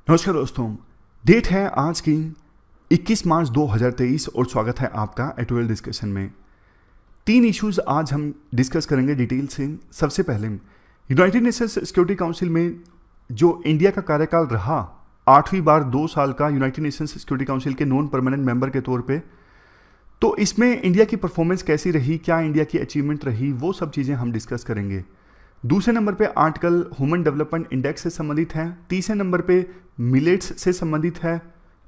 नमस्कार दोस्तों। डेट है आज की 21 मार्च 2023 और स्वागत है आपका एटोएल डिस्कशन में। तीन इश्यूज आज हम डिस्कस करेंगे डिटेल से। सबसे पहले यूनाइटेड नेशंस सिक्योरिटी काउंसिल में जो इंडिया का कार्यकाल रहा 8वीं बार 2 साल का यूनाइटेड नेशंस सिक्योरिटी काउंसिल के नॉन परमानेंट मेंबर के तौर पे, तो इसमें इंडिया की परफॉर्मेंस कैसी रही, क्या इंडिया की अचीवमेंट रही, वो सब चीज़ें हम डिस्कस करेंगे। दूसरे नंबर पे आर्टिकल ह्यूमन डेवलपमेंट इंडेक्स से संबंधित है। तीसरे नंबर पे मिलेट्स से संबंधित है।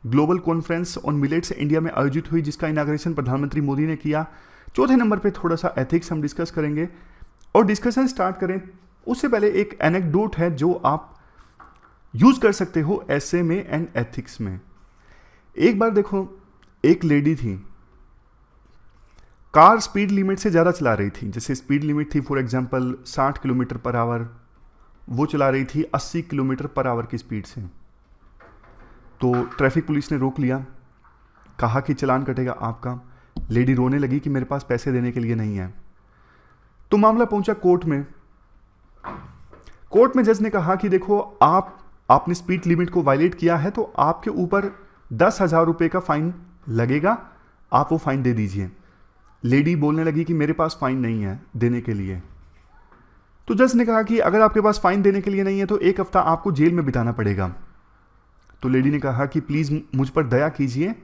Global conference on millets India में आयोजित हुई जिसका इनाग्रेशन प्रधानमंत्री मोदी ने किया। चौथे नंबर पे थोड़ा सा एथिक्स हम डिस्कस करेंगे। और डिस्कशन स्टार्ट करें उससे पहले एक एनेक्डोट है जो आप यूज कर सकते हो एसे में एंड एथिक्स में। एक बार देखो, एक लेडी थी, कार स्पीड लिमिट से ज़्यादा चला रही थी। जैसे स्पीड लिमिट थी for example 60 kilometre per hour, वो चला रही थी 80 किलोमीटर पर आवर की स्पीड से। तो ट्रैफिक पुलिस ने रोक लिया, कहा कि चालान कटेगा आपका। लेडी रोने लगी कि मेरे पास पैसे देने के लिए नहीं है। तो मामला पहुंचा कोर्ट में। कोर्ट में जज ने कहा कि देखो, आपने स्पीड लिमिट को वायलेट किया है तो आपके ऊपर 10,000 रुपये का फाइन लगेगा, आप वो फाइन दे दीजिए। लेडी बोलने लगी कि मेरे पास फाइन नहीं है देने के लिए। तो जज ने कहा कि अगर आपके पास फाइन देने के लिए नहीं है तो 1 हफ्ता आपको जेल में बिताना पड़ेगा। तो लेडी ने कहा कि प्लीज़ मुझ पर दया कीजिए,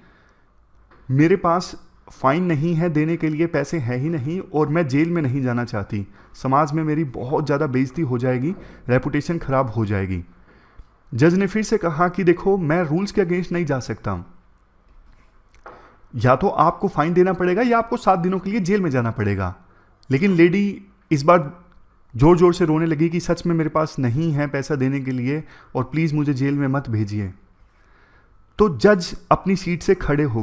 मेरे पास फाइन नहीं है देने के लिए, पैसे हैं ही नहीं और मैं जेल में नहीं जाना चाहती। समाज में मेरी बहुत ज़्यादा बेइज्जती हो जाएगी, रेपुटेशन खराब हो जाएगी। जज ने फिर से कहा कि देखो, मैं रूल्स के अगेंस्ट नहीं जा सकता, या तो आपको फाइन देना पड़ेगा या आपको 7 दिनों के लिए जेल में जाना पड़ेगा। लेकिन लेडी इस बार जोर जोर से रोने लगी कि सच में मेरे पास नहीं है पैसा देने के लिए और प्लीज़ मुझे जेल में मत भेजिए। तो जज अपनी सीट से खड़े हो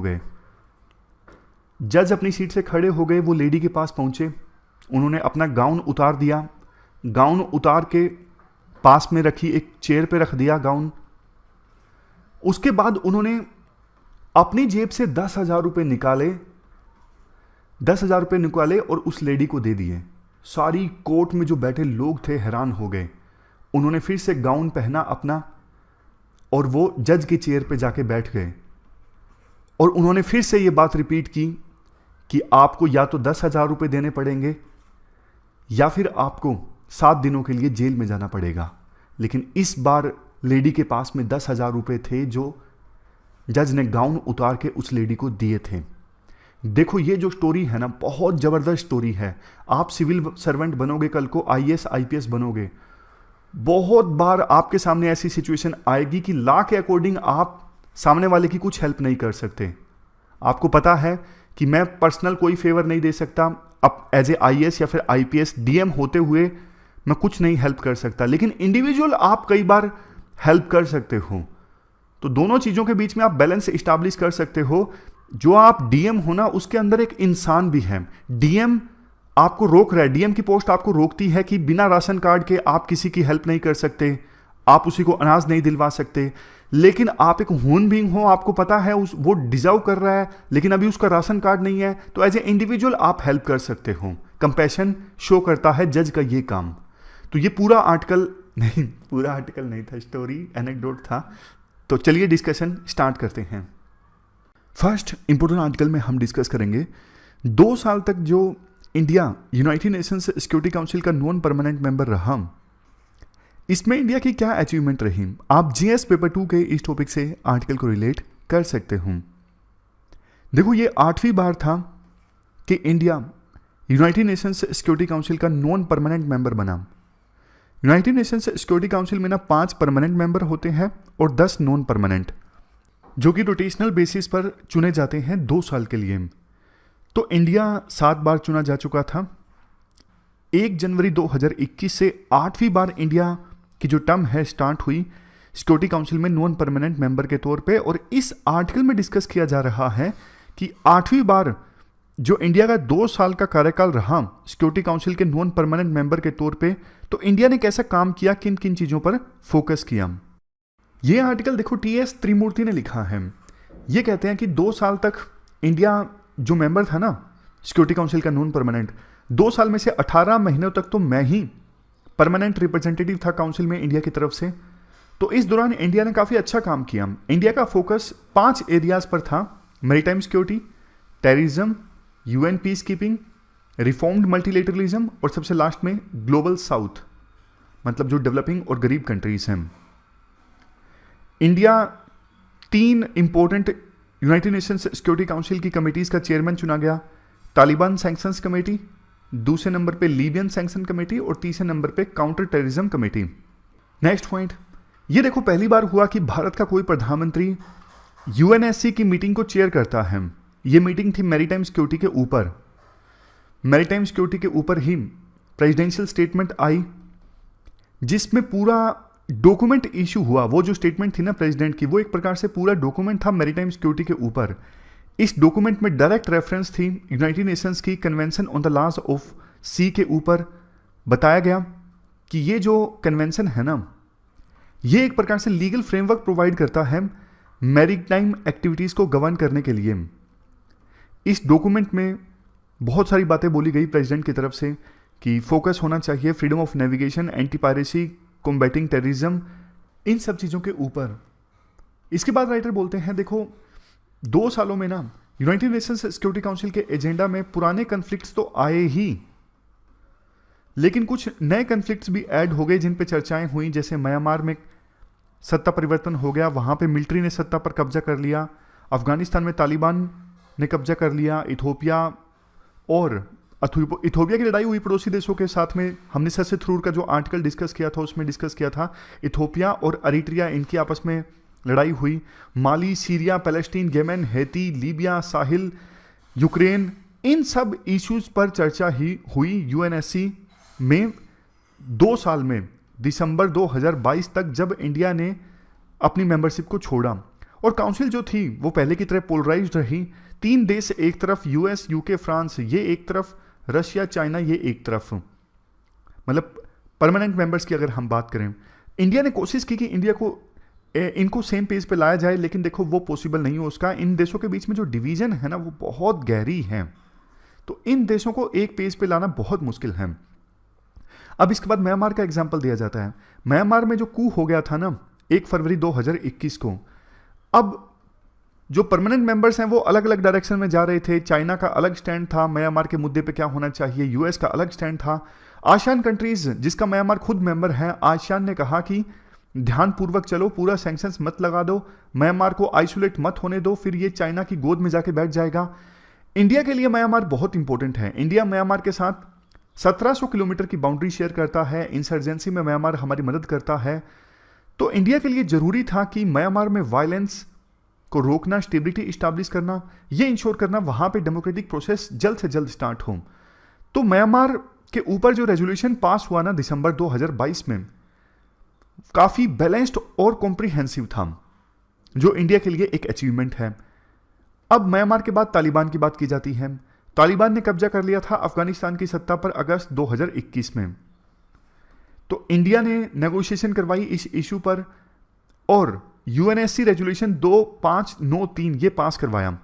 गए। वो लेडी के पास पहुंचे, उन्होंने अपना गाउन उतार दिया, गाउन उतार के पास में रखी एक चेयर पे रख दिया गाउन। उसके बाद उन्होंने अपनी जेब से 10,000 रुपये निकाले और उस लेडी को दे दिए। सारी कोर्ट में जो बैठे लोग थे हैरान हो गए। उन्होंने फिर से गाउन पहना अपना और वो जज की चेयर पे जाके बैठ गए और उन्होंने फिर से ये बात रिपीट की कि आपको या तो 10,000 रुपये देने पड़ेंगे या फिर आपको 7 दिनों के लिए जेल में जाना पड़ेगा। लेकिन इस बार लेडी के पास में 10,000 रुपये थे जो जज ने गाउन उतार के उस लेडी को दिए थे। देखो, ये जो स्टोरी है ना, बहुत ज़बरदस्त स्टोरी है। आप सिविल सर्वेंट बनोगे, कल को आईएएस आईपीएस बनोगे, बहुत बार आपके सामने ऐसी सिचुएशन आएगी कि लॉ के अकॉर्डिंग आप सामने वाले की कुछ हेल्प नहीं कर सकते। आपको पता है कि मैं पर्सनल कोई फेवर नहीं दे सकता, अब एज ए आईएएस या फिर आईपीएस डीएम होते हुए मैं कुछ नहीं हेल्प कर सकता, लेकिन इंडिविजुअल आप कई बार हेल्प कर सकते हो। तो दोनों चीज़ों के बीच में आप बैलेंस इस्टेब्लिश कर सकते हो। जो आप डीएम हो ना, उसके अंदर एक इंसान भी है। डीएम आपको रोक रहा है, डीएम की पोस्ट आपको रोकती है कि बिना राशन कार्ड के आप किसी की हेल्प नहीं कर सकते, आप उसी को अनाज नहीं दिलवा सकते। लेकिन आप एक ह्यूमन बीइंग हो, आपको पता है वो डिजर्व कर रहा है लेकिन अभी उसका राशन कार्ड नहीं है, तो एज ए इंडिविजुअल आप हेल्प कर सकते हो। कंपैशन शो करता है जज का ये काम। तो ये पूरा आर्टिकल नहीं था, स्टोरी एनेक्डोट था। तो चलिए डिस्कशन स्टार्ट करते हैं। फर्स्ट इंपोर्टेंट आर्टिकल में हम डिस्कस करेंगे 2 साल तक जो India United Nations Security council का नॉन परमानेंट मेंबर रहा, इसमें इंडिया की क्या अचीवमेंट रही। आप जीएस पेपर 2 के इस टॉपिक से आर्टिकल को रिलेट कर सकते हो। देखो, ये 8वीं बार था कि India United Nations Security council का नॉन परमानेंट मेंबर बना। यूनाइटेड नेशंस सिक्योरिटी काउंसिल में ना 5 परमानेंट मेंबर होते हैं और 10 नॉन परमानेंट, जो कि रोटेशनल बेसिस पर चुने जाते हैं 2 साल के लिए। तो इंडिया 7 बार चुना जा चुका था। 1 जनवरी 2021 से 8वीं बार इंडिया की जो टर्म है स्टार्ट हुई सिक्योरिटी काउंसिल में नॉन परमानेंट मेंबर के तौर पे। और इस आर्टिकल में डिस्कस किया जा रहा है कि 8वीं बार जो इंडिया का 2 साल का कार्यकाल रहा सिक्योरिटी काउंसिल के नॉन परमानेंट मेंबर के तौर पे, तो इंडिया ने कैसा काम किया, किन किन चीज़ों पर फोकस किया। ये आर्टिकल देखो टीएस त्रिमूर्ति ने लिखा है। ये कहते हैं कि 2 साल तक इंडिया जो मेंबर था ना सिक्योरिटी काउंसिल का नॉन परमानेंट, 2 साल में से 18 महीनों तक तो मैं ही परमानेंट रिप्रेजेंटेटिव था काउंसिल में इंडिया की तरफ से। तो इस दौरान इंडिया ने काफ़ी अच्छा काम किया। इंडिया का फोकस 5 एरियाज पर था: maritime security, terrorism, UN peace keeping, reformed multilateralism और सबसे लास्ट में ग्लोबल साउथ, मतलब जो डेवलपिंग और गरीब कंट्रीज हैं। India 3 important United Nations Security council की कमेटीज का चेयरमैन चुना गया: तालिबान सैंक्शंस कमेटी, दूसरे नंबर पे लीबियन सैंक्शन कमेटी और तीसरे नंबर पे counter terrorism committee. Next point, ये देखो पहली बार हुआ कि भारत का कोई प्रधानमंत्री यूएनएससी की मीटिंग को चेयर करता है। ये मीटिंग थी मैरीटाइम सिक्योरिटी के ऊपर। मैरीटाइम सिक्योरिटी के ऊपर ही प्रेसिडेंशियल स्टेटमेंट आई, जिसमें पूरा डॉक्यूमेंट इशू हुआ। वो जो स्टेटमेंट थी ना प्रेसिडेंट की, वो एक प्रकार से पूरा डॉक्यूमेंट था मैरीटाइम सिक्योरिटी के ऊपर। इस डॉक्यूमेंट में डायरेक्ट रेफरेंस थी यूनाइटेड नेशंस की convention on the laws of sea के ऊपर। बताया गया कि ये जो कन्वेंशन है ना, ये एक प्रकार से लीगल फ्रेमवर्क प्रोवाइड करता है मैरीटाइम एक्टिविटीज़ को गवर्न करने के लिए। इस डॉक्यूमेंट में बहुत सारी बातें बोली गई प्रेसिडेंट की तरफ से कि फोकस होना चाहिए freedom of navigation, anti piracy, combating terrorism, इन सब चीज़ों के ऊपर। इसके बाद राइटर बोलते हैं देखो 2 सालों में ना यूनाइटेड नेशंस सिक्योरिटी काउंसिल के एजेंडा में पुराने कन्फ्लिक्ट्स तो आए ही, लेकिन कुछ नए कन्फ्लिक्ट्स भी ऐड हो गए जिन पे चर्चाएं हुई। जैसे म्यांमार में सत्ता परिवर्तन हो गया, वहाँ पे मिलिट्री ने सत्ता पर कब्जा कर लिया। अफगानिस्तान में तालिबान ने कब्जा कर लिया। इथोपिया की लड़ाई हुई पड़ोसी देशों के साथ में। हमने सस्य थ्रूर का जो आर्टिकल डिस्कस किया था उसमें डिस्कस किया था इथोपिया और अरिट्रिया, इनकी आपस में लड़ाई हुई। Mali, Syria, Palestine, Yemen, Haiti, Libya, Sahel, Ukraine, इन सब इश्यूज पर चर्चा ही हुई यूएनएससी में 2 साल में, दिसंबर 2022 तक, जब इंडिया ने अपनी मेंबरशिप को छोड़ा। और काउंसिल जो थी वो पहले की तरह पोलराइज्ड रही। 3 देश, एक तरफ यूएस, यूके, फ्रांस, ये एक तरफ, रशिया, चाइना ये एक तरफ, मतलब परमानेंट मेंबर्स की अगर हम बात करें। इंडिया ने कोशिश की कि इंडिया को इनको सेम पेज पे लाया जाए, लेकिन देखो वो पॉसिबल नहीं हो उसका। इन देशों के बीच में जो डिवीजन है ना वो बहुत गहरी है, तो इन देशों को एक पेज पे लाना बहुत मुश्किल है। अब इसके बाद म्यांमार का एग्जाम्पल दिया जाता है। म्यांमार में जो कू हो गया था ना 1 फरवरी 2021 को, अब जो परमानेंट मेंबर्स हैं वो अलग अलग डायरेक्शन में जा रहे थे। चाइना का अलग स्टैंड था म्यांमार के मुद्दे पे क्या होना चाहिए, यूएस का अलग स्टैंड था। आसियान कंट्रीज, जिसका म्यांमार खुद मेंबर है, आसियान ने कहा कि ध्यानपूर्वक चलो, पूरा सैंक्शंस मत लगा दो, म्यांमार को आइसोलेट मत होने दो, फिर ये चाइना की गोद में जाके बैठ जाएगा। इंडिया के लिए म्यांमार बहुत इंपॉर्टेंट है। इंडिया म्यांमार के साथ 1700 किलोमीटर की बाउंड्री शेयर करता है। इंसर्जेंसी में म्यांमार हमारी मदद करता है। तो इंडिया के लिए जरूरी था कि म्यांमार में वायलेंस को रोकना, स्टेबिलिटी इस्टेब्लिश करना, ये इंश्योर करना वहां पे डेमोक्रेटिक प्रोसेस जल्द से जल्द स्टार्ट हो। तो म्यांमार के ऊपर जो रेजोल्यूशन पास हुआ ना दिसंबर 2022 में, काफी बैलेंस्ड और कॉम्प्रिहेंसिव था, जो इंडिया के लिए एक अचीवमेंट है। अब म्यांमार के बाद तालिबान की बात की जाती है। तालिबान ने कब्जा कर लिया था अफगानिस्तान की सत्ता पर अगस्त 2021 में। तो इंडिया ने नेगोशिएशन करवाई इस इशू पर और यूएनएससी रेजोल्यूशन 2593 ये पास करवाया।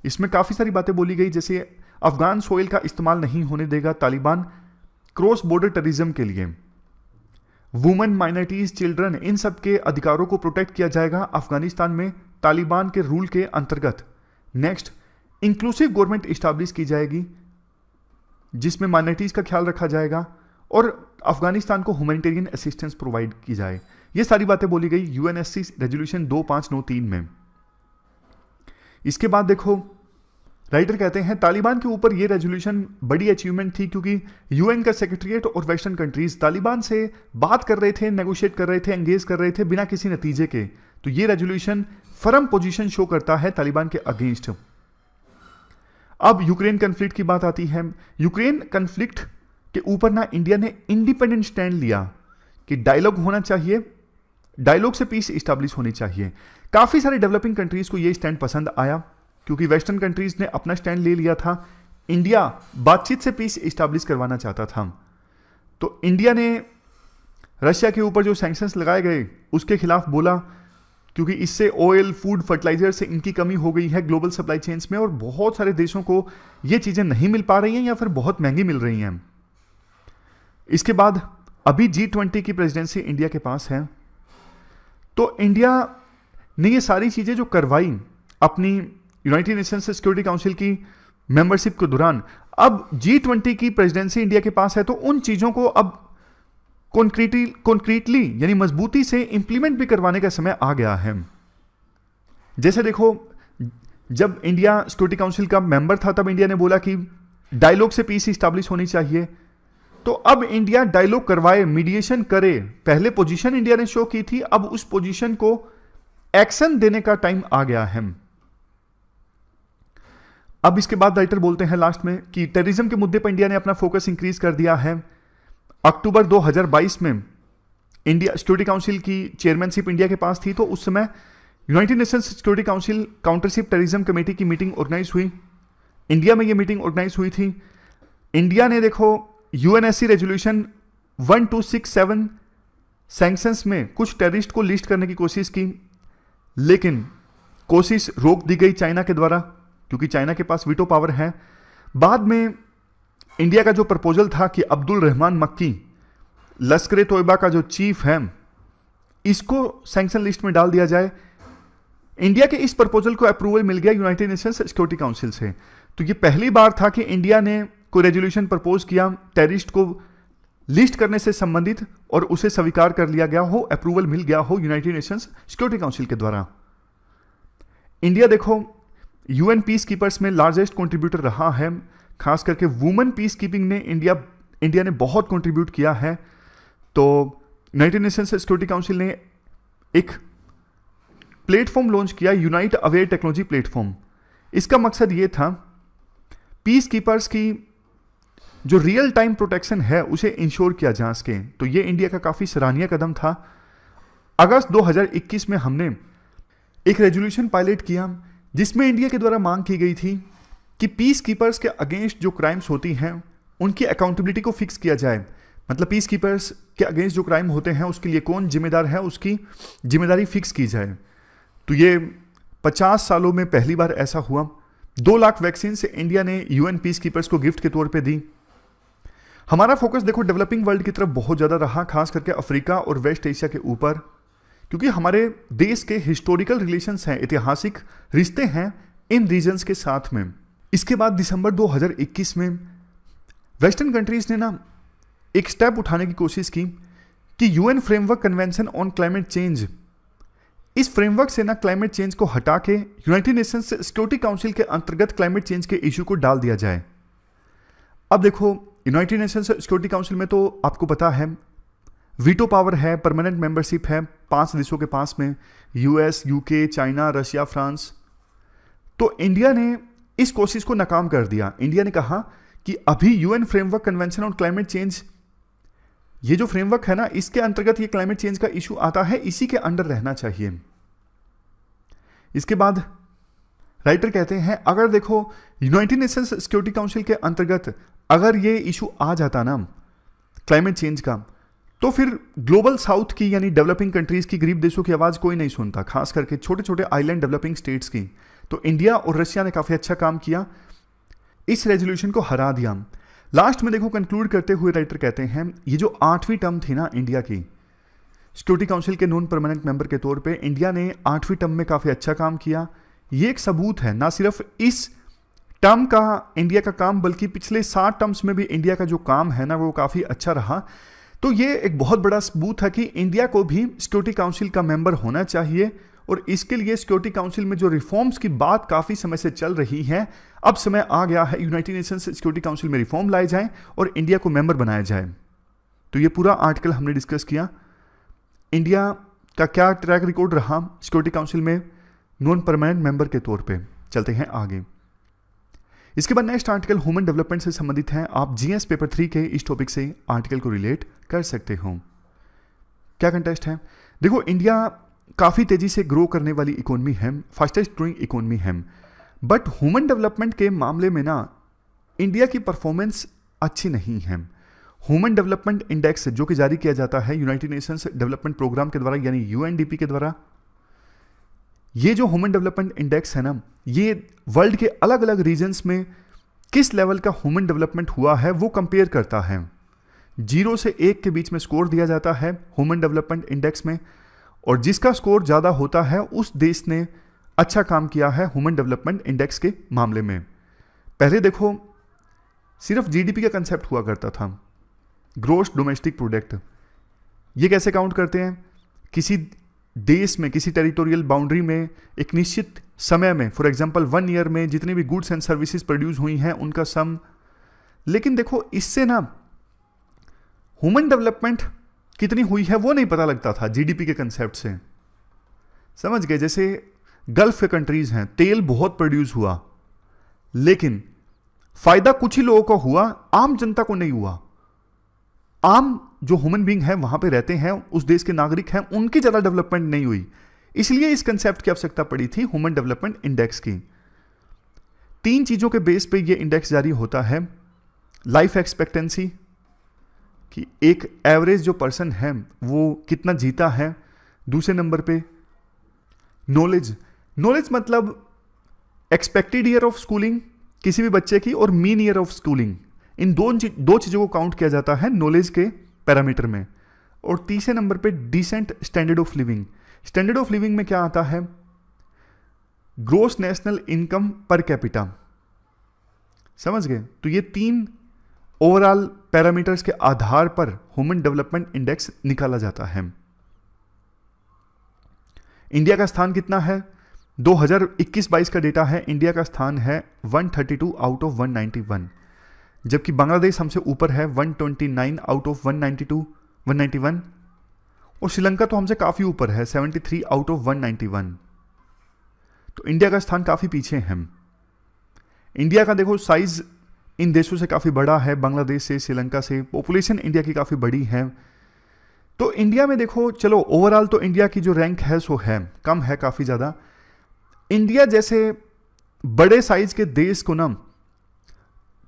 इसमें काफ़ी सारी बातें बोली गई, जैसे अफगान सोइल का इस्तेमाल नहीं होने देगा तालिबान क्रॉस बॉर्डर टेररिज्म के लिए, वुमेन, माइनॉरिटीज, चिल्ड्रन, इन सब के अधिकारों को प्रोटेक्ट किया जाएगा अफगानिस्तान में तालिबान के रूल के अंतर्गत। नेक्स्ट, इंक्लूसिव गवर्नमेंट इस्टेब्लिश की जाएगी जिसमें माइनॉरिटीज का ख्याल रखा जाएगा और अफगानिस्तान को ह्यूमैनिटेरियन असिस्टेंस प्रोवाइड की जाए। ये सारी बातें बोली गई यूएनएससी रेजोल्यूशन 2593 में। इसके बाद देखो राइटर कहते हैं तालिबान के ऊपर ये रेजोल्यूशन बड़ी अचीवमेंट थी, क्योंकि यूएन का सेक्रेटरीट और वेस्टर्न कंट्रीज तालिबान से बात कर रहे थे, नेगोशिएट कर रहे थे, एंगेज कर रहे थे बिना किसी नतीजे के। तो ये रेजोल्यूशन फर्म पोजीशन शो करता है तालिबान के अगेंस्ट। अब यूक्रेन कन्फ्लिक्ट की बात आती है। यूक्रेन कन्फ्लिक्ट के ऊपर ना इंडिया ने इंडिपेंडेंट स्टैंड लिया कि डायलॉग होना चाहिए, डायलॉग से पीस इस्टेब्लिश होनी चाहिए। काफी सारे डेवलपिंग कंट्रीज को यह स्टैंड पसंद आया, क्योंकि वेस्टर्न कंट्रीज ने अपना स्टैंड ले लिया था। इंडिया बातचीत से पीस इस्टेब्लिश करवाना चाहता था। तो इंडिया ने रशिया के ऊपर जो सैंक्शंस लगाए गए उसके खिलाफ बोला, क्योंकि इससे ऑयल, फूड, फर्टिलाइजर से इनकी कमी हो गई है ग्लोबल सप्लाई चेन्स में, और बहुत सारे देशों को ये चीजें नहीं मिल पा रही हैं या फिर बहुत महंगी मिल रही हैं। इसके बाद अभी G20 की प्रेसिडेंसी इंडिया के पास है। तो इंडिया ने ये सारी चीज़ें जो करवाई अपनी यूनाइटेड नेशंस सिक्योरिटी काउंसिल की मेंबरशिप के दौरान, अब G20 की प्रेसिडेंसी इंडिया के पास है, तो उन चीज़ों को अब कॉन्क्रीटली यानी मजबूती से इंप्लीमेंट भी करवाने का समय आ गया है। जैसे देखो, जब इंडिया सिक्योरिटी काउंसिल का मेंबर था तब इंडिया ने बोला कि डायलॉग से पीस इस्टेब्लिश होनी चाहिए, तो अब इंडिया डायलॉग करवाए, मीडिएशन करे। पहले पोजीशन इंडिया ने शो की थी, अब उस पोजीशन को एक्शन देने का टाइम आ गया है। अब इसके बाद राइटर बोलते हैं लास्ट में कि टेररिज्म के मुद्दे पर इंडिया ने अपना फोकस इंक्रीज कर दिया है। अक्टूबर 2022 में इंडिया सिक्योरिटी काउंसिल की चेयरमैनशिप इंडिया के पास थी, तो उस समय यूनाइटेड नेशंस सिक्योरिटी काउंसिल काउंटरशिप टेररिज्म कमेटी की मीटिंग ऑर्गेनाइज हुई। इंडिया में ये मीटिंग ऑर्गेनाइज हुई थी। इंडिया ने देखो यूएनएससी रेजोल्यूशन 1267 सैंक्शंस में कुछ टेररिस्ट को लिस्ट करने की कोशिश की, लेकिन कोशिश रोक दी गई चाइना के द्वारा, क्योंकि चाइना के पास वीटो पावर है। बाद में इंडिया का जो प्रपोजल था कि अब्दुल रहमान मक्की, लश्कर तोयबा का जो चीफ है, इसको सैंक्शन लिस्ट में डाल दिया जाए। इंडिया के इस प्रपोजल को अप्रूवल मिल गया यूनाइटेड नेशंस सिक्योरिटी काउंसिल से। तो ये पहली बार था कि इंडिया ने कोई रेजोल्यूशन प्रपोज किया टेररिस्ट को लिस्ट करने से संबंधित, और उसे स्वीकार कर लिया गया हो, अप्रूवल मिल गया हो यूनाइटेड नेशंस सिक्योरिटी काउंसिल के द्वारा। इंडिया देखो यूएन पीस कीपर्स में लार्जेस्ट कंट्रीब्यूटर रहा है, खास करके वुमेन पीस कीपिंग ने इंडिया ने बहुत कंट्रीब्यूट किया है। तो यूनाइटेड नेशंस सिक्योरिटी काउंसिल ने एक प्लेटफॉर्म लॉन्च किया, यूनाइट अवेयर टेक्नोलॉजी प्लेटफॉर्म। इसका मकसद ये था पीस कीपर्स की जो रियल टाइम प्रोटेक्शन है उसे इंश्योर किया जा सके। तो ये इंडिया का काफ़ी सराहनीय कदम था। अगस्त 2021 में हमने एक रेजोल्यूशन पायलट किया जिसमें इंडिया के द्वारा मांग की गई थी कि पीस कीपर्स के अगेंस्ट जो क्राइम्स होती हैं उनकी अकाउंटेबिलिटी को फिक्स किया जाए। मतलब पीस कीपर्स के अगेंस्ट जो क्राइम होते हैं उसके लिए कौन जिम्मेदार है, उसकी जिम्मेदारी फिक्स की जाए। तो ये 50 सालों में पहली बार ऐसा हुआ। 2 लाख वैक्सीन से इंडिया ने यूएन पीस कीपर्स को गिफ्ट के तौर पे दी। हमारा फोकस देखो डेवलपिंग वर्ल्ड की तरफ बहुत ज़्यादा रहा, खास करके अफ्रीका और वेस्ट एशिया के ऊपर, क्योंकि हमारे देश के हिस्टोरिकल रिलेशंस हैं, ऐतिहासिक रिश्ते हैं इन रीजन्स के साथ में। इसके बाद दिसंबर 2021 में वेस्टर्न कंट्रीज ने ना एक स्टेप उठाने की कोशिश की कि UN framework convention on climate change, इस फ्रेमवर्क से ना क्लाइमेट चेंज को हटा के यूनाइटेड नेशंस सिक्योरिटी काउंसिल के अंतर्गत क्लाइमेट चेंज के इशू को डाल दिया जाए। अब देखो यूनाइटेड नेशंस सिक्योरिटी काउंसिल में तो आपको पता है वीटो पावर है, परमानेंट मेंबरशिप है 5 देशों के पास में, US, UK, China, Russia, France. तो इंडिया ने इस कोशिश को नाकाम कर दिया। इंडिया ने कहा कि अभी UN framework convention on climate change, ये जो फ्रेमवर्क है ना, इसके अंतर्गत ये क्लाइमेट चेंज का इशू आता है, इसी के अंडर रहना चाहिए। इसके बाद राइटर कहते हैं अगर देखो यूनाइटेड नेशंस सिक्योरिटी काउंसिल के अंतर्गत अगर ये इशू आ जाता ना क्लाइमेट चेंज का, तो फिर ग्लोबल साउथ की यानी डेवलपिंग कंट्रीज की, गरीब देशों की आवाज़ कोई नहीं सुनता, खास करके छोटे छोटे आइलैंड डेवलपिंग स्टेट्स की। तो इंडिया और रशिया ने काफ़ी अच्छा काम किया, इस रेजोल्यूशन को हरा दिया। लास्ट में देखो कंक्लूड करते हुए राइटर कहते हैं ये जो 8वीं टर्म थी ना इंडिया की सिक्योरिटी काउंसिल के नॉन परमानेंट मेंबर के तौर पे, इंडिया ने 8वीं टर्म में काफ़ी अच्छा काम किया। ये एक सबूत है ना सिर्फ इस टर्म का इंडिया का काम, बल्कि पिछले 60 टर्म्स में भी इंडिया का जो काम है ना वो काफ़ी अच्छा रहा। तो ये एक बहुत बड़ा सबूत है कि इंडिया को भी सिक्योरिटी काउंसिल का मेंबर होना चाहिए, और इसके लिए सिक्योरिटी काउंसिल में जो रिफॉर्म्स की बात काफ़ी समय से चल रही है, अब समय आ गया है यूनाइटेड नेशंस सिक्योरिटी काउंसिल में रिफॉर्म लाए जाएं और इंडिया को मेंबर बनाया जाए। तो ये पूरा आर्टिकल हमने डिस्कस किया, इंडिया का क्या ट्रैक रिकॉर्ड रहा सिक्योरिटी काउंसिल में नॉन परमानेंट मेंबर के तौर पे। चलते हैं आगे। इसके बाद नेक्स्ट आर्टिकल ह्यूमन डेवलपमेंट से संबंधित है। आप जीएस पेपर 3 के इस टॉपिक से आर्टिकल को रिलेट कर सकते हो। क्या कंटेस्ट है? देखो इंडिया काफ़ी तेज़ी से ग्रो करने वाली इकोनॉमी है, फास्टेस्ट ग्रोइंग इकोनॉमी है, बट ह्यूमन डेवलपमेंट के मामले में ना इंडिया की परफॉर्मेंस अच्छी नहीं है। ह्यूमन डेवलपमेंट इंडेक्स जो कि जारी किया जाता है यूनाइटेड नेशंस डेवलपमेंट प्रोग्राम के द्वारा यानी यूएनडीपी के द्वारा, ये जो ह्यूमन डेवलपमेंट इंडेक्स है ना, ये वर्ल्ड के अलग अलग रीजन्स में किस लेवल का ह्यूमन डेवलपमेंट हुआ है वो कंपेयर करता है। 0 से 1 के बीच में स्कोर दिया जाता है ह्यूमन डेवलपमेंट इंडेक्स में, और जिसका स्कोर ज़्यादा होता है उस देश ने अच्छा काम किया है ह्यूमन डेवलपमेंट इंडेक्स के मामले में। पहले देखो सिर्फ जीडीपी का कंसेप्ट हुआ करता था, ग्रोस डोमेस्टिक प्रोडक्ट। ये कैसे काउंट करते हैं? किसी देश में, किसी टेरिटोरियल बाउंड्री में एक निश्चित समय में, फॉर एग्जांपल 1 ईयर में जितनी भी गुड्स एंड सर्विसेज प्रोड्यूस हुई हैं उनका सम। लेकिन देखो इससे ना ह्यूमन डेवलपमेंट कितनी हुई है वो नहीं पता लगता था जीडीपी के कंसेप्ट से, समझ गए? जैसे गल्फ के कंट्रीज हैं, तेल बहुत प्रोड्यूस हुआ लेकिन फायदा कुछ ही लोगों को हुआ, आम जनता को नहीं हुआ। आम जो ह्यूमन बीइंग है वहां पे रहते हैं, उस देश के नागरिक हैं, उनकी ज्यादा डेवलपमेंट नहीं हुई। इसलिए इस कंसेप्ट की आवश्यकता पड़ी थी ह्यूमन डेवलपमेंट इंडेक्स की। 3 चीजों के बेस पे ये इंडेक्स जारी होता है। लाइफ एक्सपेक्टेंसी, कि एक एवरेज जो पर्सन है वो कितना जीता है। दूसरे नंबर पे नॉलेज, नॉलेज मतलब एक्सपेक्टेड ईयर ऑफ स्कूलिंग किसी भी बच्चे की और मीन ईयर ऑफ स्कूलिंग, इन दो चीजों को काउंट किया जाता है नॉलेज के पैरामीटर में। और तीसरे नंबर पे decent standard of living. Standard of living में क्या आता है? Gross national income per capita, समझ गए? तो ये 3 ओवरऑल पैरामीटर्स के आधार पर ह्यूमन डेवलपमेंट इंडेक्स निकाला जाता है। इंडिया का स्थान कितना है? 2021-22 का डेटा है, इंडिया का स्थान है 132 आउट ऑफ 191, जबकि बांग्लादेश हमसे ऊपर है 129 आउट ऑफ 191, और श्रीलंका तो हमसे काफी ऊपर है 73 आउट ऑफ 191। तो इंडिया का स्थान काफी पीछे है। इंडिया का देखो साइज इन देशों से काफी बड़ा है, बांग्लादेश से, श्रीलंका से। पॉपुलेशन इंडिया की काफी बड़ी है। तो इंडिया में देखो, चलो ओवरऑल तो इंडिया की जो रैंक है सो है कम है काफी ज्यादा। इंडिया जैसे बड़े साइज के देश को ना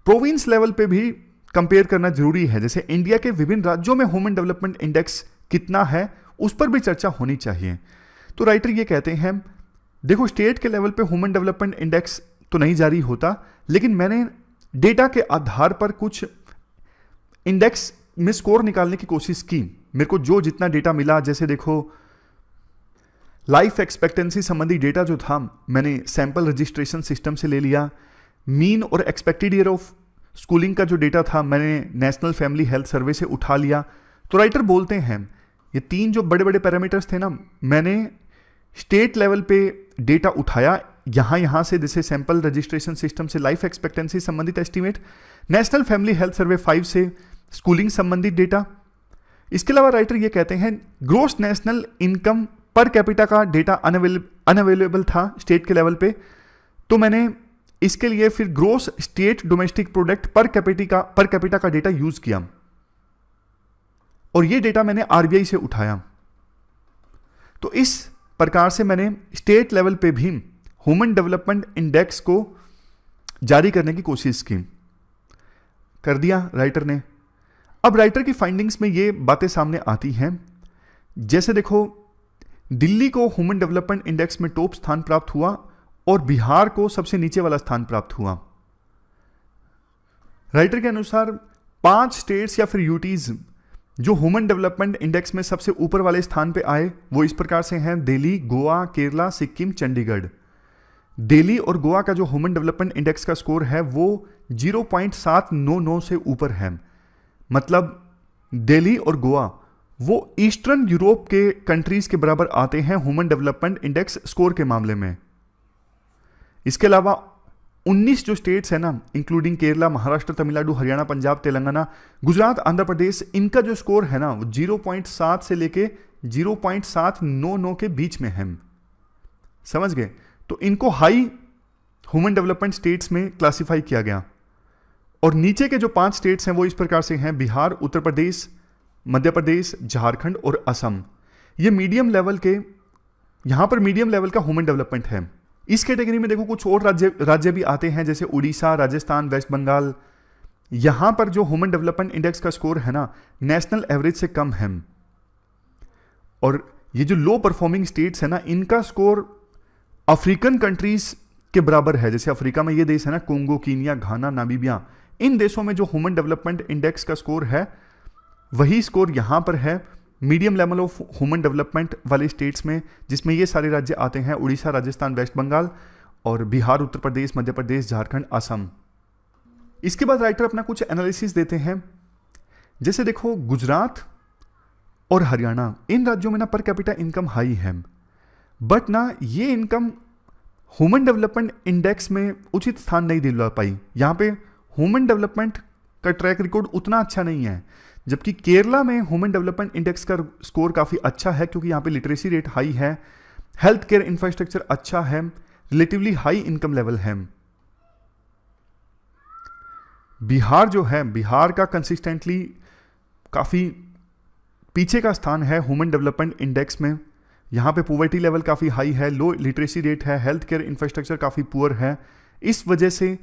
प्रोविंस लेवल पे भी कंपेयर करना जरूरी है। जैसे इंडिया के विभिन्न राज्यों में ह्यूमन डेवलपमेंट इंडेक्स कितना है उस पर भी चर्चा होनी चाहिए। तो राइटर ये कहते हैं, देखो स्टेट के लेवल पे ह्यूमन डेवलपमेंट इंडेक्स तो नहीं जारी होता, लेकिन मैंने डेटा के आधार पर कुछ इंडेक्स में स्कोर निकालने की कोशिश की। मेरे को जो जितना डेटा मिला, जैसे देखो लाइफ एक्सपेक्टेंसी संबंधी डेटा जो था मैंने सैंपल रजिस्ट्रेशन सिस्टम से ले लिया। मीन और एक्सपेक्टेड ईयर ऑफ स्कूलिंग का जो डेटा था मैंने नेशनल फैमिली हेल्थ सर्वे से उठा लिया। तो राइटर बोलते हैं ये 3 जो बड़े बड़े पैरामीटर्स थे ना, मैंने स्टेट लेवल पे डेटा उठाया यहां से, जैसे सैंपल रजिस्ट्रेशन सिस्टम से लाइफ एक्सपेक्टेंसी संबंधित estimate, national family health survey 5 से स्कूलिंग संबंधित डेटा। इसके अलावा राइटर ये कहते हैं gross national income per capita का डेटा अनअवेलेबल था स्टेट के लेवल पे, तो मैंने इसके लिए फिर gross state domestic product per capita का डेटा यूज किया, और ये डेटा मैंने आरबीआई से उठाया। तो इस प्रकार से मैंने स्टेट लेवल पे भी ह्यूमन डेवलपमेंट इंडेक्स को जारी करने की कोशिश की, कर दिया राइटर ने। अब राइटर की फाइंडिंग्स में ये बातें सामने आती हैं, जैसे देखो दिल्ली को ह्यूमन डेवलपमेंट इंडेक्स में टॉप स्थान प्राप्त हुआ और बिहार को सबसे नीचे वाला स्थान प्राप्त हुआ। राइटर के अनुसार 5 स्टेट्स या फिर यूटीज जो ह्यूमन डेवलपमेंट इंडेक्स में सबसे ऊपर वाले स्थान पे आए वो इस प्रकार से हैं: दिल्ली, गोवा, केरला, सिक्किम, चंडीगढ़। दिल्ली और गोवा का जो ह्यूमन डेवलपमेंट इंडेक्स का स्कोर है वो 0.799 से ऊपर है। मतलब दिल्ली और गोवा वो ईस्टर्न यूरोप के कंट्रीज के बराबर आते हैं ह्यूमन डेवलपमेंट इंडेक्स स्कोर के मामले में। इसके अलावा 19 जो स्टेट्स है ना, इंक्लूडिंग केरला, महाराष्ट्र, तमिलनाडु, हरियाणा, पंजाब, तेलंगाना, गुजरात, आंध्र प्रदेश, इनका जो स्कोर है ना वो 0.7 से लेके 0.799 के बीच में है। समझ गए? तो इनको हाई ह्यूमन डेवलपमेंट स्टेट्स में क्लासिफाई किया गया। और नीचे के जो 5 स्टेट्स हैं वो इस प्रकार से हैं: बिहार, उत्तर प्रदेश, मध्य प्रदेश, झारखंड और असम। ये मीडियम लेवल के, यहां पर मीडियम लेवल का ह्यूमन डेवलपमेंट है। इस कैटेगरी में देखो कुछ और राज्य भी आते हैं, जैसे उड़ीसा, राजस्थान, वेस्ट बंगाल। यहां पर जो ह्यूमन डेवलपमेंट इंडेक्स का स्कोर है ना नेशनल एवरेज से कम है। और ये जो लो परफॉर्मिंग स्टेट्स है ना, इनका स्कोर अफ्रीकन कंट्रीज के बराबर है। जैसे अफ्रीका में ये देश है ना, कोंगो, कीनिया, घाना, नामीबिया, इन देशों में जो ह्यूमन डेवलपमेंट इंडेक्स का स्कोर है वही स्कोर यहां पर है medium level of human development वाले स्टेट्स में, जिसमें ये सारे राज्य आते हैं, उड़ीसा, राजस्थान, वेस्ट बंगाल और बिहार, उत्तर प्रदेश, मध्य प्रदेश, झारखंड, असम। इसके बाद राइटर अपना कुछ एनालिसिस देते हैं। जैसे देखो, गुजरात और हरियाणा, इन राज्यों में ना पर कैपिटा इनकम हाई है, बट ना ये इनकम ह्यूमन डेवलपमेंट इंडेक्स में उचित स्थान नहीं दिलवा पाई। यहाँ पे ह्यूमन डेवलपमेंट का ट्रैक रिकॉर्ड उतना अच्छा नहीं है, जबकि केरला में ह्यूमन डेवलपमेंट इंडेक्स का स्कोर काफ़ी अच्छा है, क्योंकि यहाँ पे लिटरेसी रेट हाई है, हेल्थ केयर इंफ्रास्ट्रक्चर अच्छा है, रिलेटिवली हाई इनकम लेवल है। बिहार जो है, बिहार का कंसिस्टेंटली काफ़ी पीछे का स्थान है ह्यूमन डेवलपमेंट इंडेक्स में। यहाँ पे पॉवर्टी लेवल काफ़ी हाई है, लो लिटरेसी रेट है, हेल्थ केयर इंफ्रास्ट्रक्चर काफ़ी पुअर है, इस वजह से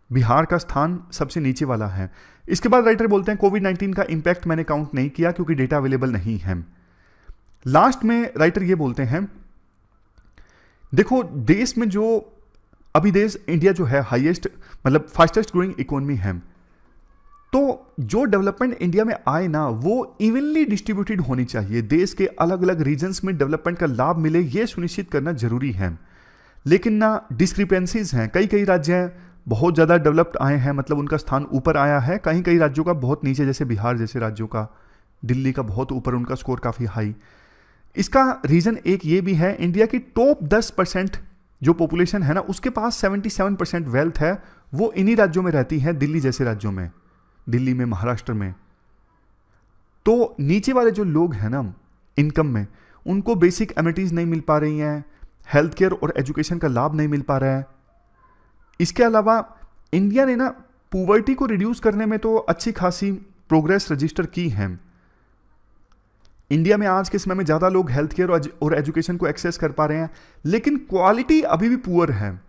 बिहार का स्थान सबसे नीचे वाला है। इसके बाद राइटर बोलते हैं कोविड-19 का इंपैक्ट मैंने काउंट नहीं किया क्योंकि डेटा अवेलेबल नहीं है। लास्ट में राइटर ये बोलते हैं, देखो देश में जो अभी देश इंडिया जो है हाईएस्ट मतलब फास्टेस्ट ग्रोइंग इकोनॉमी है, तो जो डेवलपमेंट इंडिया में आए ना वो इवनली डिस्ट्रीब्यूटेड होनी चाहिए। देश के अलग अलग रीजन्स में डेवलपमेंट का लाभ मिले, ये सुनिश्चित करना जरूरी है। लेकिन ना डिस्क्रिपेंसीज हैं, कई राज्य बहुत ज़्यादा डेवलप्ड आए हैं, मतलब उनका स्थान ऊपर आया है, कई राज्यों का बहुत नीचे, जैसे बिहार जैसे राज्यों का, दिल्ली का बहुत ऊपर, उनका स्कोर काफ़ी हाई। इसका रीज़न एक ये भी है, इंडिया की टॉप 10% जो पॉपुलेशन है ना, उसके पास 77% वेल्थ है, वो इन्हीं राज्यों में रहती है, दिल्ली जैसे राज्यों में, दिल्ली में, महाराष्ट्र में। तो नीचे वाले जो लोग हैं ना इनकम में, उनको बेसिक एमिनिटीज नहीं मिल पा रही हैं, हेल्थ केयर और एजुकेशन का लाभ नहीं मिल पा रहा है। इसके अलावा इंडिया ने ना पॉवर्टी को रिड्यूस करने में तो अच्छी खासी प्रोग्रेस रजिस्टर की है। इंडिया में आज के समय में ज़्यादा लोग हेल्थ केयर और एजुकेशन को एक्सेस कर पा रहे हैं, लेकिन क्वालिटी अभी भी पुअर है।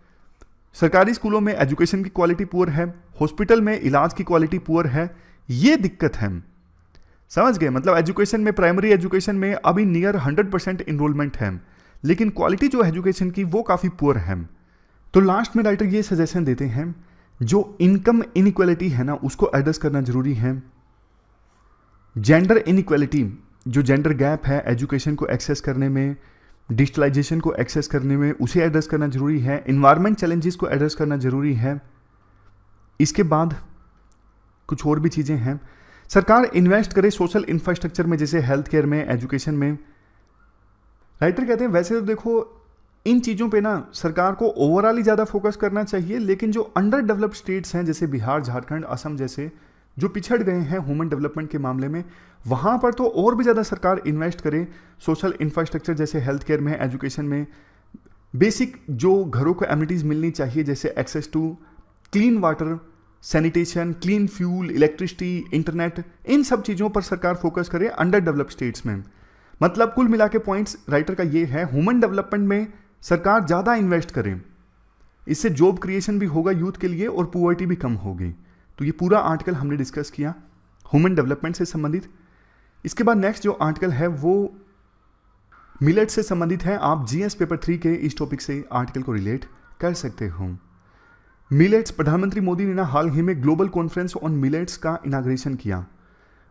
सरकारी स्कूलों में एजुकेशन की क्वालिटी पुअर है, हॉस्पिटल में इलाज की क्वालिटी पुअर है, ये दिक्कत है। समझ गए? मतलब एजुकेशन में, प्राइमरी एजुकेशन में अभी नियर 100% इनरोलमेंट है, लेकिन क्वालिटी जो एजुकेशन की वो काफ़ी पुअर है। तो लास्ट में राइटर ये सजेशन देते हैं, जो इनकम इनइक्वालिटी है ना उसको एड्रेस करना जरूरी है। जेंडर इनइक्वालिटी, जो जेंडर गैप है एजुकेशन को एक्सेस करने में, डिजिटलाइजेशन को एक्सेस करने में, उसे एड्रेस करना जरूरी है। इन्वायरमेंट चैलेंजेस को एड्रेस करना जरूरी है। इसके बाद कुछ और भी चीज़ें हैं, सरकार इन्वेस्ट करे सोशल इंफ्रास्ट्रक्चर में, जैसे हेल्थ केयर में, एजुकेशन में। राइटर कहते हैं वैसे तो देखो इन चीज़ों पे ना सरकार को ओवरऑल ही ज़्यादा फोकस करना चाहिए, लेकिन जो अंडर डेवलप्ड स्टेट्स हैं जैसे बिहार, झारखंड, असम जैसे, जो पिछड़ गए हैं ह्यूमन डेवलपमेंट के मामले में, वहाँ पर तो और भी ज़्यादा सरकार इन्वेस्ट करे सोशल इंफ्रास्ट्रक्चर जैसे हेल्थ केयर में, एजुकेशन में, बेसिक जो घरों को एमिनिटीज़ मिलनी चाहिए जैसे access to clean water, sanitation, clean fuel, electricity, internet, इन सब चीज़ों पर सरकार फोकस करे अंडर डेवलप्ड स्टेट्स में। मतलब कुल मिला के पॉइंट्स राइटर का ये है, ह्यूमन डेवलपमेंट में सरकार ज़्यादा इन्वेस्ट करे, इससे जॉब क्रिएशन भी होगा यूथ के लिए और पॉवर्टी भी कम होगी। तो ये पूरा आर्टिकल हमने डिस्कस किया ह्यूमन डेवलपमेंट से संबंधित। इसके बाद नेक्स्ट जो आर्टिकल है वो मिलेट से संबंधित है। आप जीएस पेपर 3 के इस टॉपिक से आर्टिकल को रिलेट कर सकते हो। मिलेट्स, प्रधानमंत्री मोदी ने ना हाल ही में ग्लोबल कॉन्फ्रेंस ऑन मिलेट्स का इनाग्रेशन किया,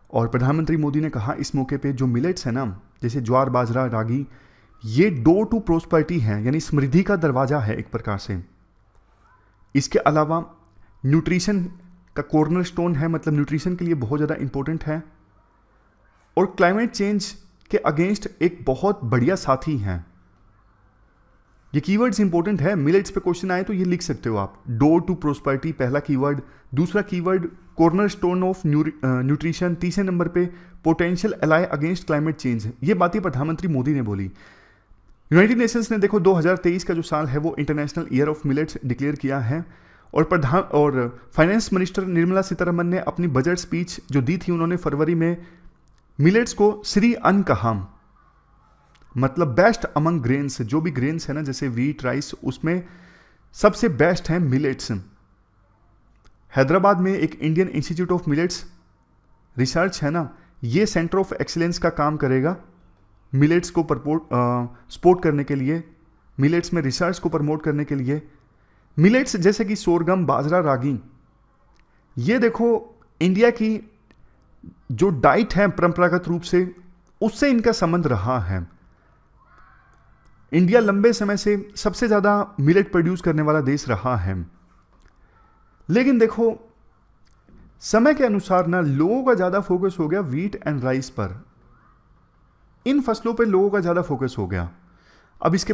और प्रधानमंत्री मोदी ने कहा इस मौके पे जो मिलेट्स है ना, जैसे ज्वार, बाजरा, रागी, ये डोर टू प्रोस्पेरिटी है, यानी समृद्धि का दरवाजा है एक प्रकार से। इसके अलावा न्यूट्रिशन का कॉर्नर स्टोन है, मतलब न्यूट्रिशन के लिए बहुत ज़्यादा इंपॉर्टेंट है, और क्लाइमेट चेंज के अगेंस्ट एक बहुत बढ़िया साथी हैं। ये कीवर्ड्स इंपॉर्टेंट है, मिलेट्स पे क्वेश्चन आए तो ये लिख सकते हो आप। डोर टू प्रोस्पेरिटी पहला कीवर्ड, दूसरा keyword corner stone of nutrition, तीसरे नंबर पे potential ally against climate change. ये बातें प्रधानमंत्री मोदी ने बोली। यूनाइटेड नेशंस ने देखो 2023 का जो साल है वो international year of millets declare किया है, और फाइनेंस मिनिस्टर निर्मला सीतारमन ने अपनी बजट स्पीच जो दी थी, उन्होंने फरवरी में मिलेट्स को श्री अन्न कहा, मतलब बेस्ट अमंग ग्रेन्स। जो भी ग्रेन्स है ना जैसे वीट, राइस, उसमें सबसे बेस्ट है मिलेट्स। हैदराबाद में एक Indian institute of millets research है ना, ये सेंटर ऑफ एक्सीलेंस का काम करेगा मिलेट्स को सपोर्ट करने के लिए, मिलेट्स में रिसर्च को प्रमोट करने के लिए। मिलेट्स जैसे कि सोरगम, बाजरा, रागी, ये देखो इंडिया की जो डाइट है परंपरागत रूप से उससे इनका संबंध रहा है। इंडिया लंबे समय से सबसे ज्यादा मिलेट प्रोड्यूस करने वाला देश रहा है। लेकिन देखो समय के अनुसार ना लोगों का ज्यादा फोकस हो गया व्हीट एंड राइस पर, इन फसलों पर लोगों का ज्यादा फोकस हो गया। अब इसके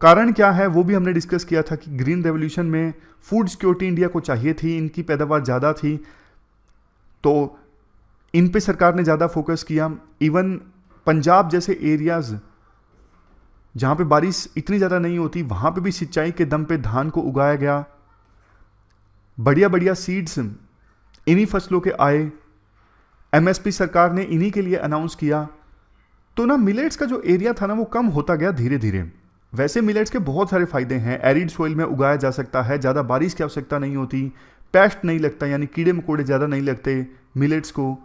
कारण क्या है वो भी हमने डिस्कस किया था कि ग्रीन रेवोल्यूशन में फूड सिक्योरिटी इंडिया को चाहिए थी, इनकी पैदावार ज़्यादा थी, तो इन पे सरकार ने ज़्यादा फोकस किया। इवन पंजाब जैसे एरियाज जहाँ पे बारिश इतनी ज़्यादा नहीं होती, वहाँ पे भी सिंचाई के दम पे धान को उगाया गया। बढ़िया बढ़िया सीड्स इन्हीं फसलों के आए, एमएसपी सरकार ने इन्हीं के लिए अनाउंस किया। तो ना मिलेट्स का जो एरिया था ना वो कम होता गया धीरे धीरे। वैसे मिलेट्स के बहुत सारे फायदे हैं, एरिड सोइल में उगाया जा सकता है, ज़्यादा बारिश की आवश्यकता नहीं होती, पेस्ट नहीं लगता यानी कीड़े मकोड़े ज़्यादा नहीं लगते मिलेट्स को।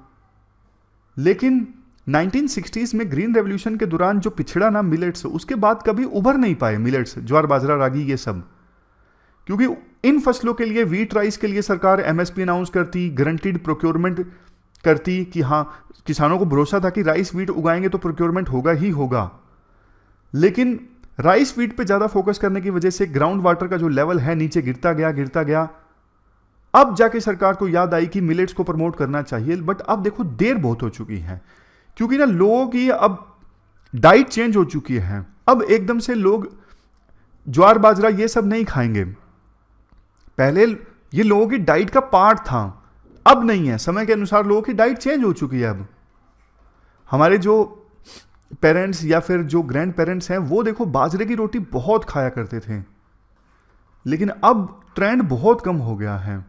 लेकिन 1960s में ग्रीन रेवोल्यूशन के दौरान जो पिछड़ा ना मिलेट्स, उसके बाद कभी उभर नहीं पाए मिलेट्स, ज्वार बाजरा रागी ये सब, क्योंकि इन फसलों के लिए व्हीट राइस के लिए सरकार एमएसपी अनाउंस करती, गारंटीड प्रोक्योरमेंट करती कि हाँ किसानों को भरोसा था कि राइस व्हीट उगाएंगे तो प्रोक्योरमेंट होगा ही होगा। लेकिन राइस व्हीट पे ज़्यादा फोकस करने की वजह से ग्राउंड वाटर का जो लेवल है नीचे गिरता गया। अब जाके सरकार को याद आई कि मिलेट्स को प्रमोट करना चाहिए, बट अब देखो देर बहुत हो चुकी है, क्योंकि ना लोगों की अब डाइट चेंज हो चुकी है। अब एकदम से लोग ज्वार बाजरा ये सब नहीं खाएंगे। पहले ये लोगों की डाइट का पार्ट था, अब नहीं है। समय के अनुसार लोगों की डाइट चेंज हो चुकी है। अब हमारे जो पेरेंट्स या फिर जो ग्रैंड पेरेंट्स हैं वो देखो बाजरे की रोटी बहुत खाया करते थे, लेकिन अब ट्रेंड बहुत कम हो गया है।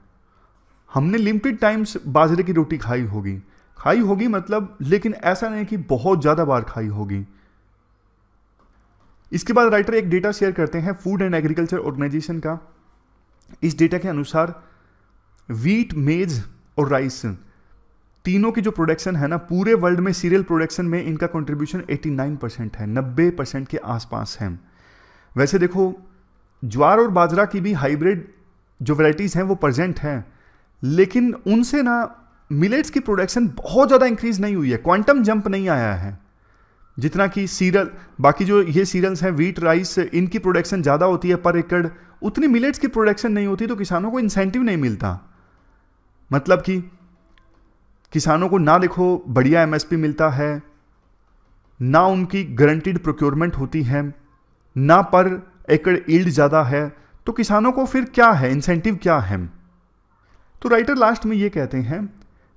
हमने लिमिटेड टाइम्स बाजरे की रोटी खाई होगी मतलब, लेकिन ऐसा नहीं कि बहुत ज़्यादा बार खाई होगी। इसके बाद राइटर एक डेटा शेयर करते हैं फूड एंड एग्रीकल्चर ऑर्गेनाइजेशन का। इस डेटा के अनुसार व्हीट, मेज और राइस तीनों की जो प्रोडक्शन है ना पूरे वर्ल्ड में, सीरियल प्रोडक्शन में इनका कंट्रीब्यूशन 89% है, 90% के आसपास है। वैसे देखो ज्वार और बाजरा की भी हाइब्रिड जो वैरायटीज़ हैं वो प्रेजेंट हैं, लेकिन उनसे ना मिलेट्स की प्रोडक्शन बहुत ज़्यादा इंक्रीज नहीं हुई है, क्वांटम जंप नहीं आया है जितना कि सीरियल, बाकी जो ये सीरियल्स हैं व्हीट राइस, इनकी प्रोडक्शन ज़्यादा होती है पर एकड़, उतनी मिलेट्स की प्रोडक्शन नहीं होती, तो किसानों को इंसेंटिव नहीं मिलता। मतलब कि किसानों को ना देखो बढ़िया एमएसपी मिलता है, ना उनकी गारंटीड प्रोक्योरमेंट होती है, ना पर एकड़ यील्ड ज़्यादा है, तो किसानों को फिर क्या है, इंसेंटिव क्या है। तो राइटर लास्ट में ये कहते हैं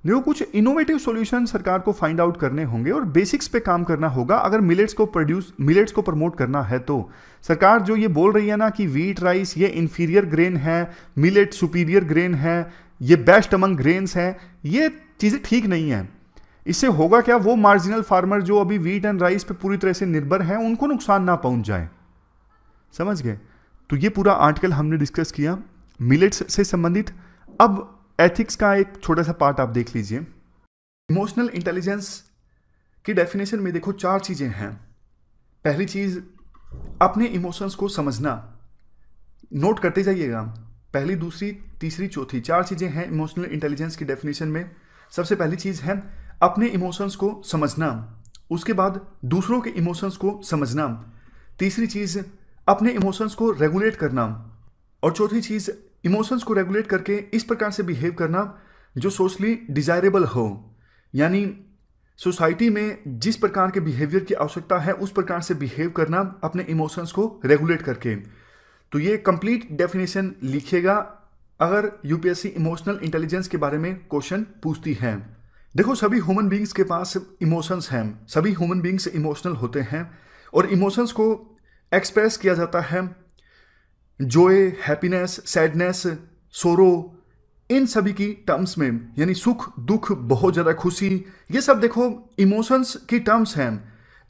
देखो कुछ इनोवेटिव सॉल्यूशन सरकार को फाइंड आउट करने होंगे और बेसिक्स पे काम करना होगा अगर मिलेट्स को प्रमोट करना है। तो सरकार जो ये बोल रही है ना कि व्हीट राइस ये इंफीरियर ग्रेन है, मिलेट सुपीरियर ग्रेन है, ये बेस्ट अमंग ग्रेन्स हैं, ये चीज़ें ठीक नहीं है। इससे होगा क्या, वो मार्जिनल फार्मर जो अभी व्हीट एंड राइस पे पूरी तरह से निर्भर हैं उनको नुकसान ना पहुंच जाए। समझ गए? तो ये पूरा आर्टिकल हमने डिस्कस किया मिलेट्स से संबंधित। अब एथिक्स का एक छोटा सा पार्ट आप देख लीजिए। इमोशनल इंटेलिजेंस की डेफिनेशन में देखो 4 चीज़ें हैं। पहली चीज़ अपने इमोशंस को समझना, नोट करते जाइएगा, पहली, दूसरी, तीसरी, चौथी, 4 चीज़ें हैं इमोशनल इंटेलिजेंस की डेफिनेशन में। सबसे पहली चीज़ है अपने इमोशंस को समझना, उसके बाद दूसरों के इमोशंस को समझना, तीसरी चीज़ अपने इमोशंस को रेगुलेट करना, और चौथी चीज़ इमोशंस को रेगुलेट करके इस प्रकार से बिहेव करना जो सोशली डिजायरेबल हो, यानी सोसाइटी में जिस प्रकार के बिहेवियर की आवश्यकता है उस प्रकार से बिहेव करना अपने इमोशंस को रेगुलेट करके। तो ये कंप्लीट डेफिनेशन लिखिएगा अगर यूपीएससी इमोशनल इंटेलिजेंस के बारे में क्वेश्चन पूछती है। देखो सभी ह्यूमन बींग्स के पास इमोशंस हैं, सभी ह्यूमन बींग्स इमोशनल होते हैं और इमोशंस को एक्सप्रेस किया जाता है जॉय, हैप्पीनेस, सैडनेस, सोरो, इन सभी की टर्म्स में, यानी सुख, दुख, बहुत ज़्यादा खुशी, ये सब देखो इमोशंस की टर्म्स हैं।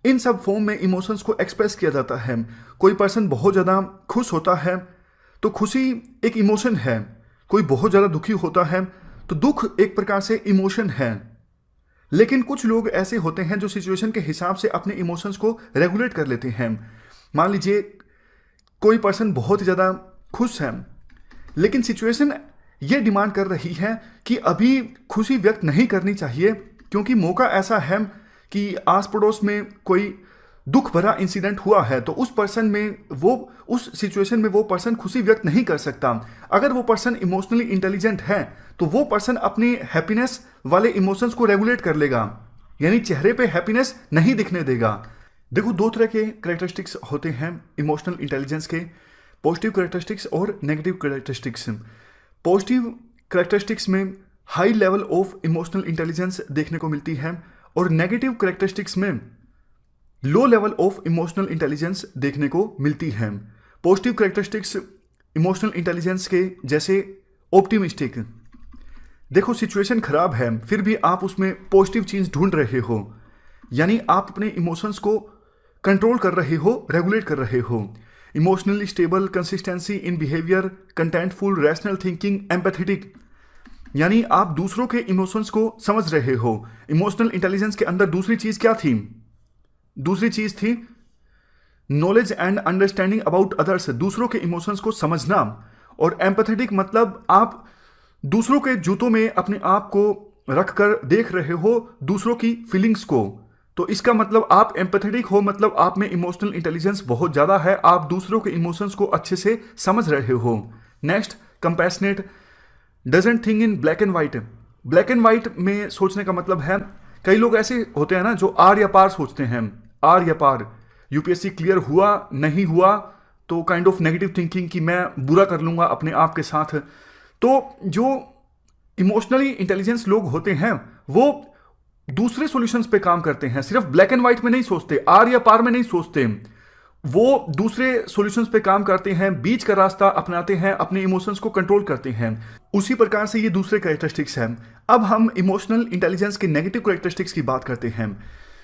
इन सब फॉर्म में इमोशंस को एक्सप्रेस किया जाता है। कोई पर्सन बहुत ज़्यादा खुश होता है तो खुशी एक इमोशन है, कोई बहुत ज़्यादा दुखी होता है तो दुख एक प्रकार से इमोशन है। लेकिन कुछ लोग ऐसे होते हैं जो सिचुएशन के हिसाब से अपने इमोशंस को रेगुलेट कर लेते हैं। मान लीजिए कोई पर्सन बहुत ही ज़्यादा खुश है लेकिन सिचुएशन ये डिमांड कर रही है कि अभी खुशी व्यक्त नहीं करनी चाहिए क्योंकि मौका ऐसा है कि आस पड़ोस में कोई दुख भरा इंसिडेंट हुआ है तो उस पर्सन में वो उस सिचुएशन में वो पर्सन खुशी व्यक्त नहीं कर सकता। अगर वो पर्सन इमोशनली इंटेलिजेंट है तो वो पर्सन अपने हैप्पीनेस वाले इमोशंस को रेगुलेट कर लेगा, यानी चेहरे पे हैप्पीनेस नहीं दिखने देगा। देखो, दो तरह के कैरेक्टरिस्टिक्स होते हैं इमोशनल इंटेलिजेंस के, पॉजिटिव कैरेक्टरिस्टिक्स और नेगेटिव कैरेक्टरिस्टिक्स। पॉजिटिव कैरेक्टरिस्टिक्स में high level of emotional intelligence देखने को मिलती है और नेगेटिव कैरेक्टरिस्टिक्स में low level of emotional intelligence देखने को मिलती है। पॉजिटिव कैरेक्टरिस्टिक्स इमोशनल इंटेलिजेंस के जैसे ऑप्टिमिस्टिक। देखो, सिचुएशन खराब है फिर भी आप उसमें पॉजिटिव चीज ढूंढ रहे हो, यानी आप अपने इमोशंस को कंट्रोल कर रहे हो, रेगुलेट कर रहे हो। Emotionally stable, consistency in behaviour, contentful, rational thinking, empathetic, यानी आप दूसरों के इमोशंस को समझ रहे हो। इमोशनल इंटेलिजेंस के अंदर दूसरी चीज क्या थी? दूसरी चीज थी knowledge and understanding about others, दूसरों के इमोशंस को समझना। और एम्पैथेटिक मतलब आप दूसरों के जूतों में अपने आप को रखकर देख रहे हो दूसरों की फीलिंग्स को। तो इसका मतलब आप एम्पैथेटिक हो, मतलब आप में इमोशनल इंटेलिजेंस बहुत ज्यादा है, आप दूसरों के इमोशंस को अच्छे से समझ रहे हो। Next, compassionate, doesn't think in black and white. Black and white में सोचने का मतलब है, कई लोग ऐसे होते हैं ना जो आर या पार सोचते हैं, आर या पार। यूपीएससी क्लियर हुआ नहीं हुआ तो काइंड ऑफ नेगेटिव थिंकिंग कि मैं बुरा कर लूंगा अपने आप के साथ। तो जो इमोशनली इंटेलिजेंस लोग होते हैं वो दूसरे सॉल्यूशंस पे काम करते हैं, सिर्फ ब्लैक एंड व्हाइट में नहीं सोचते, आर या पार में नहीं सोचते, वो दूसरे सॉल्यूशंस पे काम करते हैं, बीच का रास्ता अपनाते हैं, अपने इमोशंस को कंट्रोल करते हैं। उसी प्रकार से ये दूसरे कैरेक्टरिस्टिक्स हैं। अब हम इमोशनल इंटेलिजेंस के नेगेटिव कैरेक्टरिस्टिक्स की बात करते हैं।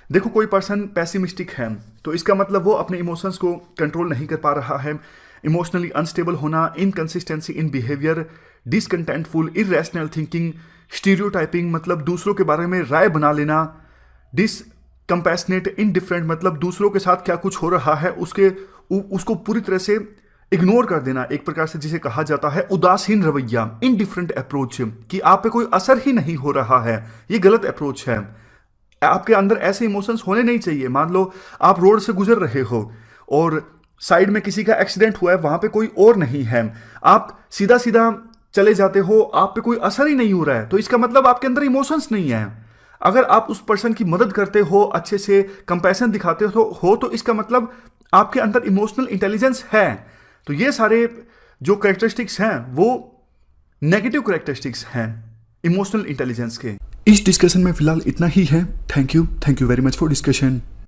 देखो, कोई पर्सन पैसिमिस्टिक है तो इसका मतलब वो अपने इमोशंस को कंट्रोल नहीं कर पा रहा है। इमोशनली अनस्टेबल होना, inconsistency in behaviour, discontentful, irrational thinking, stereotyping मतलब दूसरों के बारे में राय बना लेना, कंपैशनेट, इनडिफरेंट मतलब दूसरों के साथ क्या कुछ हो रहा है उसको पूरी तरह से इग्नोर कर देना, एक प्रकार से जिसे कहा जाता है उदासीन रवैया, इनडिफरेंट अप्रोच, कि आप पे कोई असर ही नहीं हो रहा है, ये गलत अप्रोच है। आपके अंदर ऐसे इमोशंस होने नहीं चाहिए। मान लो आप रोड से गुजर रहे हो और साइड में किसी का एक्सीडेंट हुआ है, वहां पे कोई और नहीं है, आप सीधा सीधा चले जाते हो, आप पे कोई असर ही नहीं हो रहा है, तो इसका मतलब आपके अंदर इमोशंस नहीं है। अगर आप उस पर्सन की मदद करते हो, अच्छे से कंपैशन दिखाते हो तो इसका मतलब आपके अंदर इमोशनल इंटेलिजेंस है। तो ये सारे जो कैरेक्टरिस्टिक्स हैं वो नेगेटिव कैरेक्टरिस्टिक्स हैं इमोशनल इंटेलिजेंस के। इस डिस्कशन में फिलहाल इतना ही है। Thank you very much for discussion.